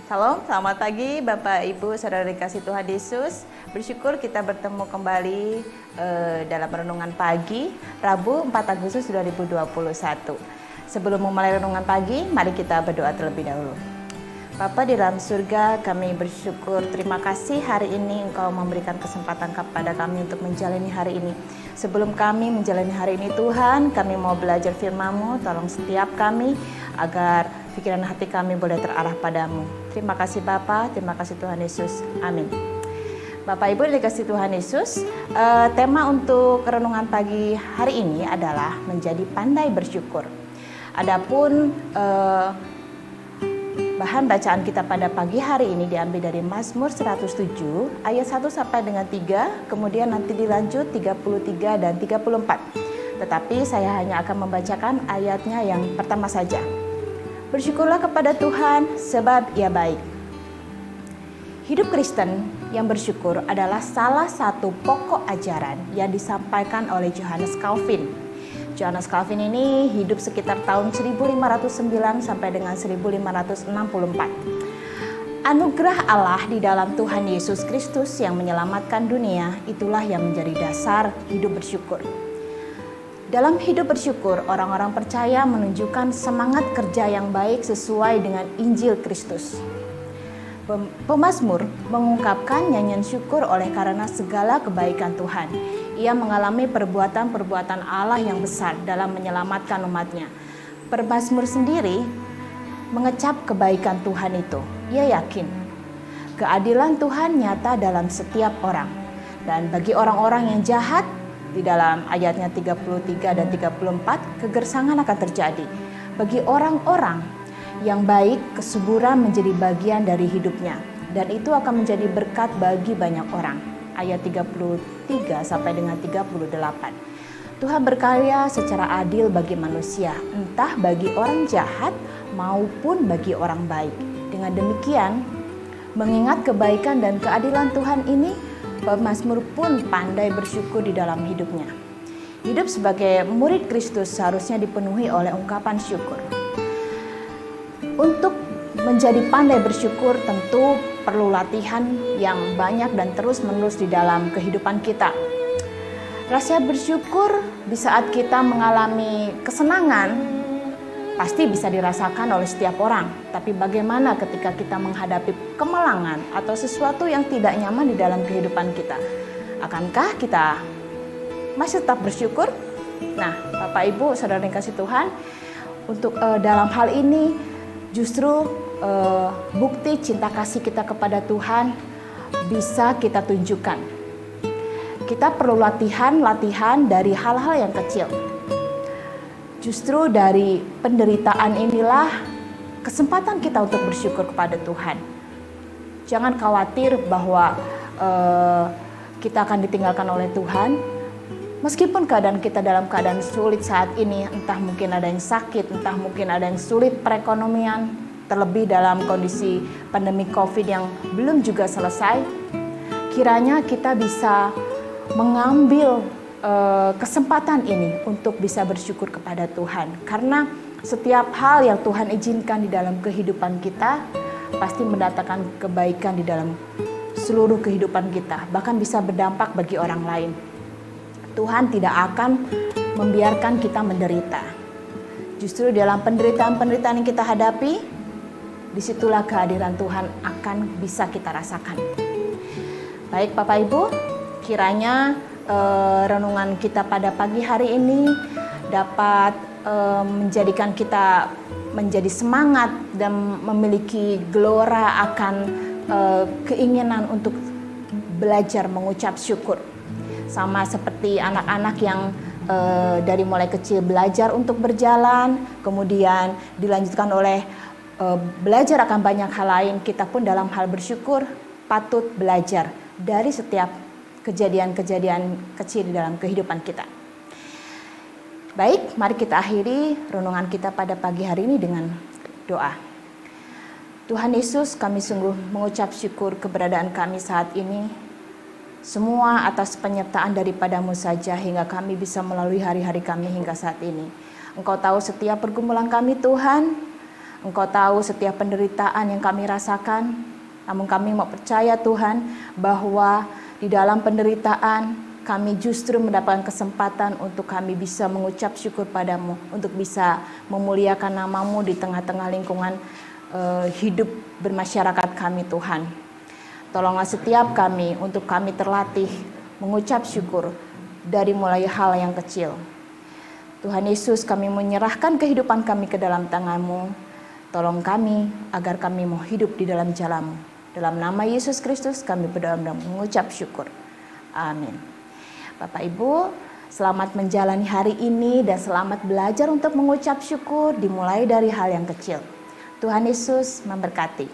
Salam, selamat pagi Bapak Ibu Saudara dikasih Tuhan Yesus. Bersyukur kita bertemu kembali dalam renungan pagi Rabu 4 Agustus 2021. Sebelum memulai renungan pagi, mari kita berdoa terlebih dahulu. Bapa di dalam surga, kami bersyukur, terima kasih hari ini Engkau memberikan kesempatan kepada kami untuk menjalani hari ini. Sebelum kami menjalani hari ini Tuhan, kami mau belajar firman-Mu, tolong setiap kami agar pikiran hati kami boleh terarah padamu. Terima kasih Bapa, terima kasih Tuhan Yesus. Amin. Bapak Ibu dikasih Tuhan Yesus, tema untuk renungan pagi hari ini adalah menjadi pandai bersyukur. Adapun bahan bacaan kita pada pagi hari ini diambil dari Mazmur 107 ayat 1 sampai dengan 3, kemudian nanti dilanjut 33 dan 34. Tetapi saya hanya akan membacakan ayatnya yang pertama saja. Bersyukurlah kepada Tuhan sebab Ia baik. Hidup Kristen yang bersyukur adalah salah satu pokok ajaran yang disampaikan oleh Johannes Calvin. Johannes Calvin ini hidup sekitar tahun 1509 sampai dengan 1564. Anugerah Allah di dalam Tuhan Yesus Kristus yang menyelamatkan dunia, itulah yang menjadi dasar hidup bersyukur. Dalam hidup bersyukur, orang-orang percaya menunjukkan semangat kerja yang baik sesuai dengan Injil Kristus. Pemazmur mengungkapkan nyanyian syukur oleh karena segala kebaikan Tuhan. Ia mengalami perbuatan-perbuatan Allah yang besar dalam menyelamatkan umatnya. Pemazmur sendiri mengecap kebaikan Tuhan itu. Ia yakin keadilan Tuhan nyata dalam setiap orang. Dan bagi orang-orang yang jahat, di dalam ayatnya 33 dan 34, kegersangan akan terjadi. Bagi orang-orang yang baik, kesuburan menjadi bagian dari hidupnya. Dan itu akan menjadi berkat bagi banyak orang. Ayat 33 sampai dengan 38. Tuhan berkarya secara adil bagi manusia, entah bagi orang jahat maupun bagi orang baik. Dengan demikian, mengingat kebaikan dan keadilan Tuhan ini, pemazmur pun pandai bersyukur di dalam hidupnya. Hidup sebagai murid Kristus seharusnya dipenuhi oleh ungkapan syukur. Untuk menjadi pandai bersyukur tentu perlu latihan yang banyak dan terus-menerus di dalam kehidupan kita. Rasa bersyukur di saat kita mengalami kesenangan pasti bisa dirasakan oleh setiap orang. Tapi bagaimana ketika kita menghadapi kemalangan atau sesuatu yang tidak nyaman di dalam kehidupan kita? Akankah kita masih tetap bersyukur? Nah, Bapak Ibu, Saudara yang kasih Tuhan, untuk dalam hal ini justru bukti cinta kasih kita kepada Tuhan bisa kita tunjukkan. Kita perlu latihan dari hal-hal yang kecil. Justru dari penderitaan inilah kesempatan kita untuk bersyukur kepada Tuhan. Jangan khawatir bahwa kita akan ditinggalkan oleh Tuhan. Meskipun keadaan kita dalam keadaan sulit saat ini, entah mungkin ada yang sakit, entah mungkin ada yang sulit perekonomian, terlebih dalam kondisi pandemi COVID yang belum juga selesai, kiranya kita bisa mengambil kesempatan ini untuk bisa bersyukur kepada Tuhan. Karena setiap hal yang Tuhan izinkan di dalam kehidupan kita pasti mendatangkan kebaikan di dalam seluruh kehidupan kita, bahkan bisa berdampak bagi orang lain. Tuhan tidak akan membiarkan kita menderita. Justru dalam penderitaan-penderitaan yang kita hadapi, disitulah kehadiran Tuhan akan bisa kita rasakan. Baik Bapak Ibu, kiranya renungan kita pada pagi hari ini dapat menjadikan kita menjadi semangat dan memiliki gelora akan keinginan untuk belajar mengucap syukur. Sama seperti anak-anak yang dari mulai kecil belajar untuk berjalan, kemudian dilanjutkan oleh belajar akan banyak hal lain, kita pun dalam hal bersyukur patut belajar dari setiap kejadian-kejadian kecil di dalam kehidupan kita. Baik, mari kita akhiri renungan kita pada pagi hari ini dengan doa. Tuhan Yesus, kami sungguh mengucap syukur keberadaan kami saat ini. Semua atas penyertaan daripada-Mu saja hingga kami bisa melalui hari-hari kami hingga saat ini. Engkau tahu setiap pergumulan kami Tuhan. Engkau tahu setiap penderitaan yang kami rasakan, namun kami mau percaya Tuhan bahwa di dalam penderitaan kami justru mendapatkan kesempatan untuk kami bisa mengucap syukur padamu, untuk bisa memuliakan namamu di tengah-tengah lingkungan hidup bermasyarakat kami Tuhan. Tolonglah setiap kami untuk kami terlatih mengucap syukur dari mulai hal yang kecil. Tuhan Yesus, kami menyerahkan kehidupan kami ke dalam tangan-Mu. Tolong kami agar kami mau hidup di dalam jalan-Mu. Dalam nama Yesus Kristus kami berdoa dan mengucap syukur. Amin. Bapak Ibu, selamat menjalani hari ini dan selamat belajar untuk mengucap syukur dimulai dari hal yang kecil. Tuhan Yesus memberkati.